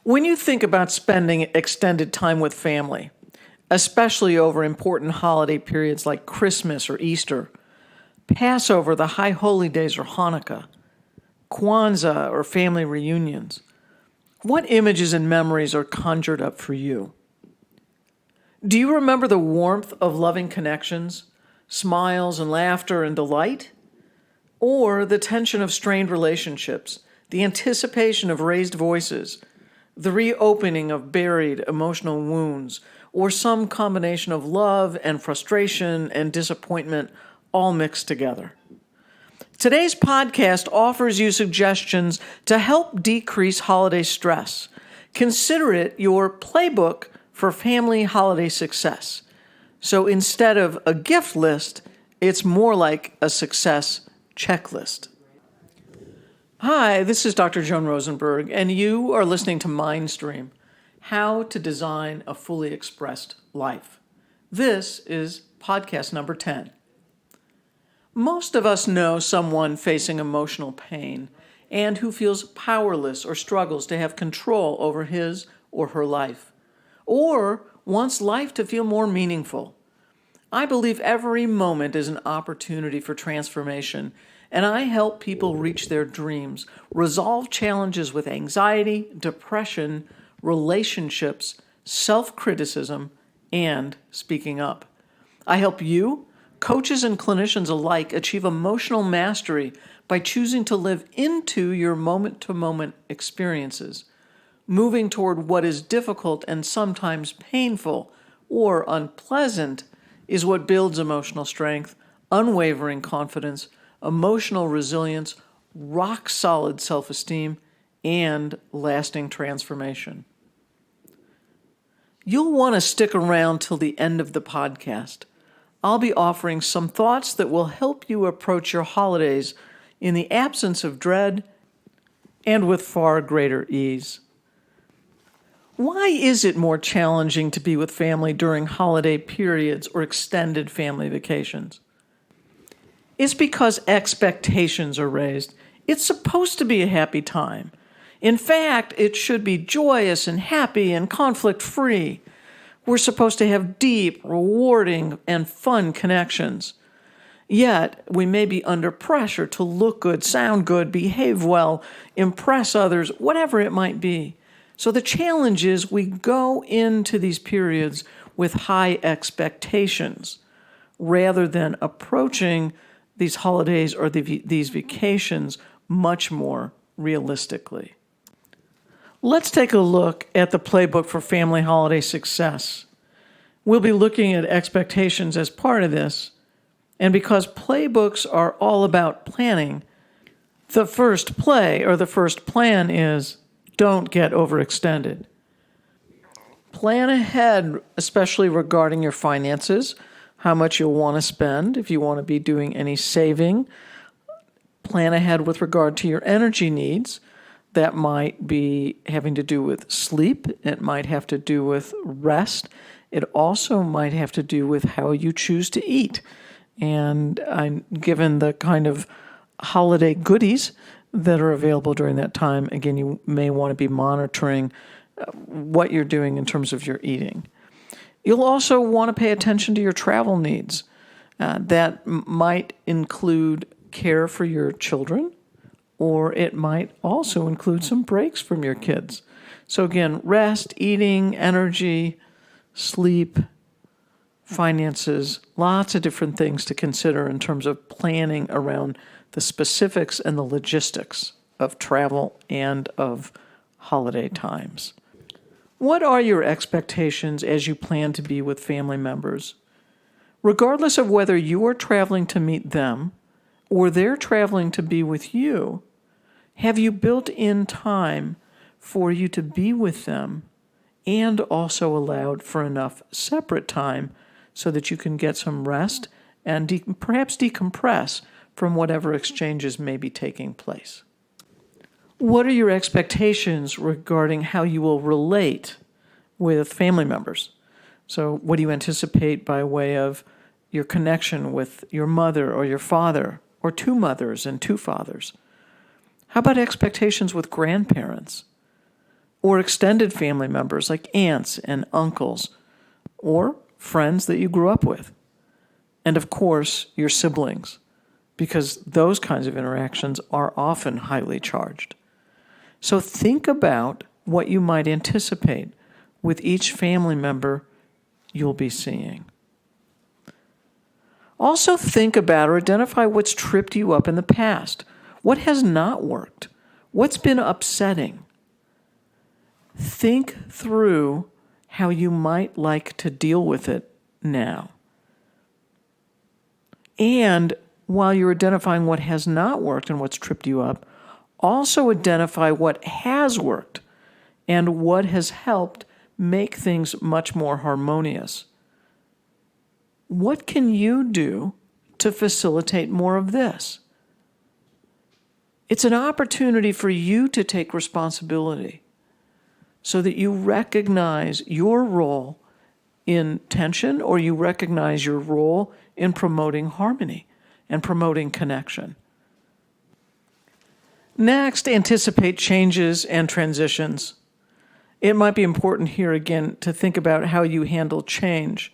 When you think about spending extended time with family, especially over important holiday periods like Christmas or Easter, Passover, the High Holy Days or Hanukkah, Kwanzaa or family reunions, what images and memories are conjured up for you? Do you remember the warmth of loving connections, smiles and laughter and delight? Or the tension of strained relationships, the anticipation of raised voices, the reopening of buried emotional wounds, or some combination of love and frustration and disappointment all mixed together? Today's podcast offers you suggestions to help decrease holiday stress. Consider it your playbook for family holiday success. So instead of a gift list, it's more like a success checklist. Hi, this is Dr. Joan Rosenberg, and you are listening to Mindstream, How to Design a Fully Expressed Life. This is podcast number 10. Most of us know someone facing emotional pain and who feels powerless or struggles to have control over his or her life, or wants life to feel more meaningful. I believe every moment is an opportunity for transformation, and I help people reach their dreams, resolve challenges with anxiety, depression, relationships, self-criticism, and speaking up. I help you, coaches and clinicians alike, achieve emotional mastery by choosing to live into your moment-to-moment experiences. Moving toward what is difficult and sometimes painful or unpleasant is what builds emotional strength, unwavering confidence, emotional resilience, rock-solid self-esteem, and lasting transformation. You'll want to stick around till the end of the podcast. I'll be offering some thoughts that will help you approach your holidays in the absence of dread and with far greater ease. Why is it more challenging to be with family during holiday periods or extended family vacations? It's because expectations are raised. It's supposed to be a happy time. In fact, it should be joyous and happy and conflict-free. We're supposed to have deep, rewarding, and fun connections. Yet, we may be under pressure to look good, sound good, behave well, impress others, whatever it might be. So the challenge is we go into these periods with high expectations rather than approaching these holidays or these vacations much more realistically. Let's take a look at the playbook for family holiday success. We'll be looking at expectations as part of this, and because playbooks are all about planning, the first play or the first plan is don't get overextended. Plan ahead, especially regarding your finances, how much you'll want to spend, if you want to be doing any saving. Plan ahead with regard to your energy needs. That might be having to do with sleep. It might have to do with rest. It also might have to do with how you choose to eat. And given the kind of holiday goodies that are available during that time, again, you may want to be monitoring what you're doing in terms of your eating. You'll also want to pay attention to your travel needs. That might include care for your children, or it might also include some breaks from your kids. So again, rest, eating, energy, sleep, finances, lots of different things to consider in terms of planning around the specifics and the logistics of travel and of holiday times. What are your expectations as you plan to be with family members? Regardless of whether you are traveling to meet them or they're traveling to be with you, have you built in time for you to be with them and also allowed for enough separate time so that you can get some rest and perhaps decompress from whatever exchanges may be taking place? What are your expectations regarding how you will relate with family members? So what do you anticipate by way of your connection with your mother or your father, or two mothers and two fathers? How about expectations with grandparents? or extended family members like aunts and uncles, or friends that you grew up with. And of course, your siblings, because those kinds of interactions are often highly charged. So think about what you might anticipate with each family member you'll be seeing. Also think about or identify what's tripped you up in the past. What has not worked? What's been upsetting? Think through how you might like to deal with it now. And while you're identifying what has not worked and what's tripped you up, also identify what has worked and what has helped make things much more harmonious. What can you do to facilitate more of this? It's an opportunity for you to take responsibility so that you recognize your role in tension, or you recognize your role in promoting harmony and promoting connection. Next, anticipate changes and transitions. It might be important here again to think about how you handle change.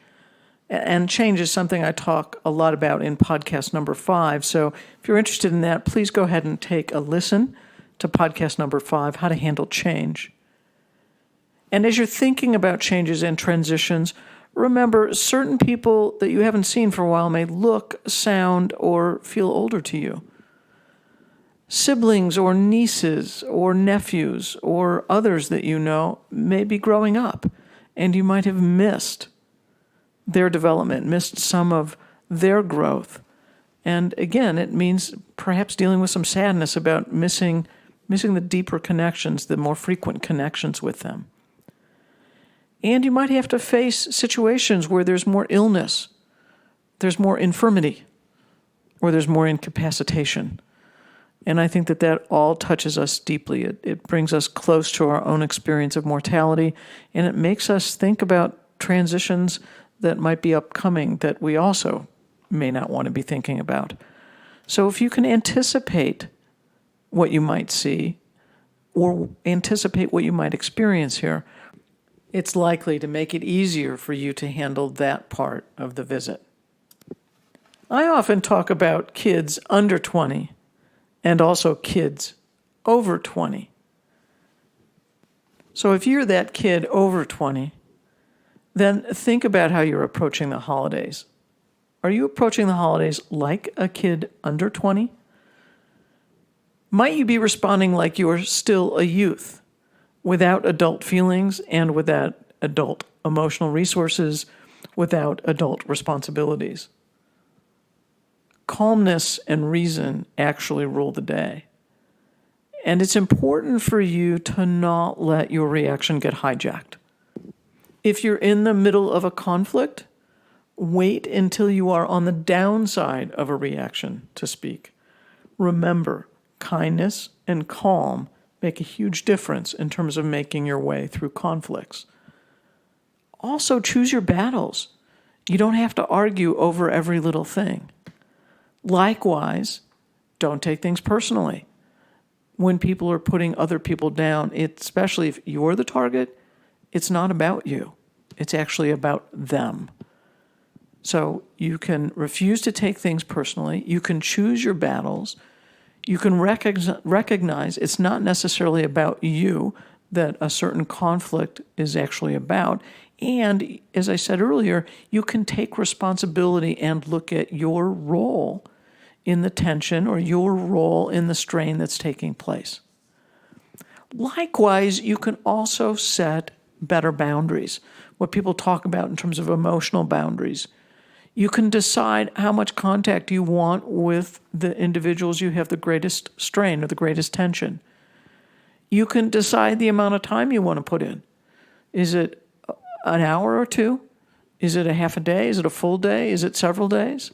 And change is something I talk a lot about in podcast number 5. So if you're interested in that, please go ahead and take a listen to podcast number 5, How to Handle Change. And as you're thinking about changes and transitions, remember certain people that you haven't seen for a while may look, sound, or feel older to you. Siblings or nieces or nephews or others that you know may be growing up, and you might have missed their development, missed some of their growth. And again, it means perhaps dealing with some sadness about missing the deeper connections, the more frequent connections with them. And you might have to face situations where there's more illness, there's more infirmity, or there's more incapacitation. And I think that all touches us deeply. It brings us close to our own experience of mortality, and it makes us think about transitions that might be upcoming that we also may not want to be thinking about. So if you can anticipate what you might see or anticipate what you might experience here, it's likely to make it easier for you to handle that part of the visit. I often talk about kids under 20 and also kids over 20. So if you're that kid over 20, then think about how you're approaching the holidays. Are you approaching the holidays like a kid under 20? Might you be responding like you're still a youth, without adult feelings and without adult emotional resources, without adult responsibilities? Calmness and reason actually rule the day. And it's important for you to not let your reaction get hijacked. If you're in the middle of a conflict, wait until you are on the downside of a reaction to speak. Remember, kindness and calm make a huge difference in terms of making your way through conflicts. Also, choose your battles. You don't have to argue over every little thing. Likewise, don't take things personally. When people are putting other people down, especially if you're the target, it's not about you. It's actually about them. So you can refuse to take things personally. You can choose your battles. You can recognize it's not necessarily about you that a certain conflict is actually about. And as I said earlier, you can take responsibility and look at your role in the tension or your role in the strain that's taking place. Likewise, you can also set better boundaries, what people talk about in terms of emotional boundaries. You can decide how much contact you want with the individuals you have the greatest strain or the greatest tension. You can decide the amount of time you want to put in. Is it an hour or two? Is it a half a day? Is it a full day? Is it several days?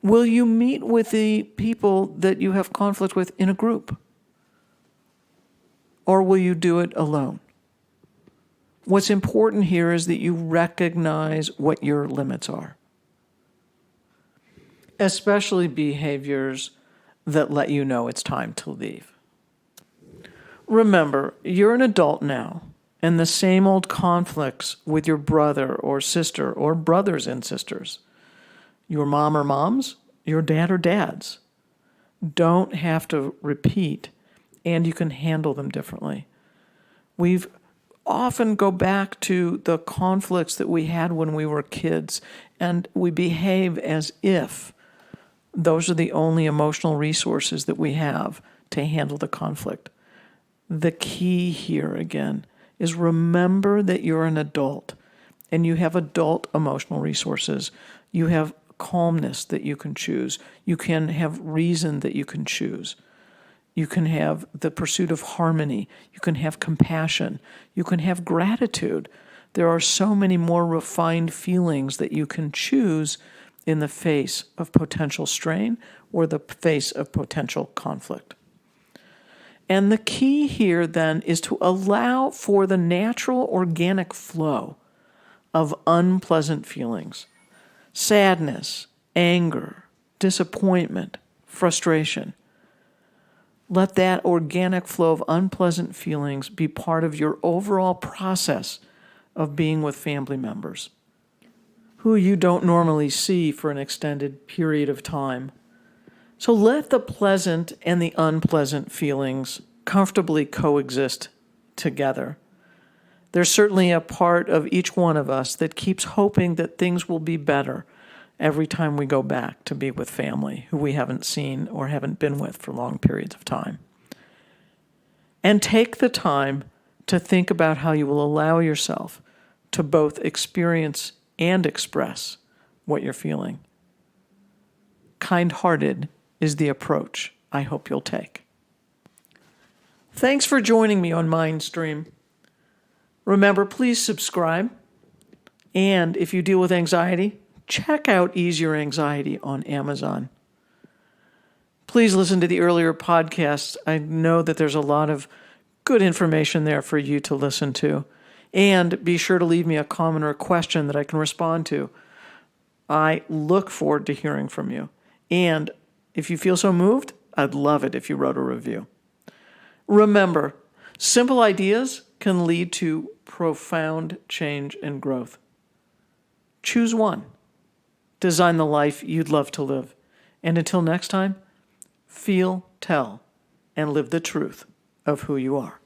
Will you meet with the people that you have conflict with in a group? Or will you do it alone? What's important here is that you recognize what your limits are, especially behaviors that let you know it's time to leave. Remember, you're an adult now, and the same old conflicts with your brother or sister or brothers and sisters, your mom or moms, your dad or dads, don't have to repeat, and you can handle them differently. We've often go back to the conflicts that we had when we were kids, and we behave as if those are the only emotional resources that we have to handle the conflict. The key here, again, is remember that you're an adult and you have adult emotional resources. You have calmness that you can choose. You can have reason that you can choose. You can have the pursuit of harmony. You can have compassion. You can have gratitude. There are so many more refined feelings that you can choose in the face of potential strain or the face of potential conflict. And the key here then is to allow for the natural organic flow of unpleasant feelings, sadness, anger, disappointment, frustration. Let that organic flow of unpleasant feelings be part of your overall process of being with family members who you don't normally see for an extended period of time. So let the pleasant and the unpleasant feelings comfortably coexist together. There's certainly a part of each one of us that keeps hoping that things will be better every time we go back to be with family who we haven't seen or haven't been with for long periods of time. And take the time to think about how you will allow yourself to both experience and express what you're feeling. Kind-hearted is the approach I hope you'll take. Thanks for joining me on Mindstream. Remember, please subscribe. And if you deal with anxiety, check out Ease Your Anxiety on Amazon. Please listen to the earlier podcasts. I know that there's a lot of good information there for you to listen to. And be sure to leave me a comment or a question that I can respond to. I look forward to hearing from you. And if you feel so moved, I'd love it if you wrote a review. Remember, simple ideas can lead to profound change and growth. Choose one. Design the life you'd love to live. And until next time, feel, tell, and live the truth of who you are.